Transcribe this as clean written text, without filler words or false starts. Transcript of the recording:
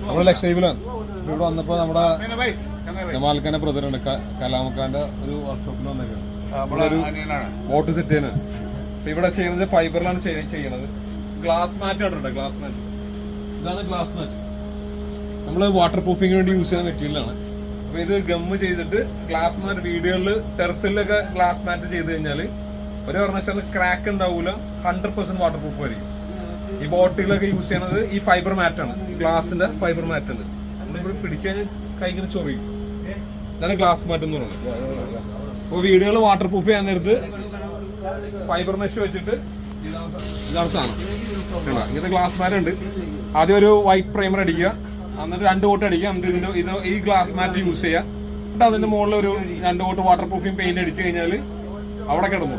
നമ്മുടെ ലക്ഷദ്വീപിലാണ്. ഇവിടെ വന്നപ്പോ നമ്മുടെ ജമാൽഖാന്റെ ബ്രദറുണ്ട്, കലാമക്കാന്റെ ഒരു വർക്ക്ഷോപ്പിൽ വന്നേക്കാണ്. ഒരു ബോട്ട് സെറ്റ് ചെയ്യാനാണ്. അപ്പൊ ഇവിടെ ചെയ്യുന്നത് ഫൈബറിലാണ് ചെയ്യണത്. ഗ്ലാസ് മാറ്റ് കണ്ടിട്ടുണ്ട്, ഗ്ലാസ് മാറ്റ്. ഇതാണ് ഗ്ലാസ് മാറ്റ്. നമ്മള് വാട്ടർ പ്രൂഫിങ്ങിന് വേണ്ടി യൂസ് ചെയ്യുന്ന മെറ്റീരിയലാണ്. അപ്പൊ ഇത് ഗമ്മ് ചെയ്തിട്ട് ഗ്ലാസ് മാറ്റ് വീടുകളിൽ ടെറസിലൊക്കെ ഗ്ലാസ് മാറ്റ് ചെയ്ത് കഴിഞ്ഞാല് ഒരു കാരണവശാലും ക്രാക്ക് ഉണ്ടാവൂല, 100% വാട്ടർ പ്രൂഫ് ആയിരിക്കും. ഈ ബോട്ടിലൊക്കെ യൂസ് ചെയ്യണത് ഈ ഫൈബർ മാറ്റാണ്, ഗ്ലാസിന്റെ ഫൈബർ മാറ്റ് ഉണ്ട്. നമ്മളിവിടെ പിടിച്ചു കഴിഞ്ഞാൽ കൈകിന് ചൊറിയും. ഇതാണ് ഗ്ലാസ് മാറ്റ് എന്ന് പറയുന്നത്. അപ്പൊ വീടുകൾ വാട്ടർ പ്രൂഫ് ചെയ്യാൻ നേരത്ത് ഫൈബർ മെഷ് വെച്ചിട്ട് ഇതാണ് സാധനം. ഇങ്ങനത്തെ ഗ്ലാസ് മാറ്റ് ഉണ്ട്. ആദ്യം ഒരു വൈറ്റ് പ്രൈമർ അടിക്കുക, എന്നിട്ട് 2 കോട്ട് അടിക്കുക, എന്നിട്ട് ഈ ഗ്ലാസ് മാറ്റ് യൂസ് ചെയ്യുക. എന്നിട്ട് അതിന്റെ മുകളിൽ ഒരു 2 കോട്ട് വാട്ടർ പ്രൂഫിംഗ് പെയിന്റ് അടിച്ചു കഴിഞ്ഞാൽ അവിടെ കിടന്നു.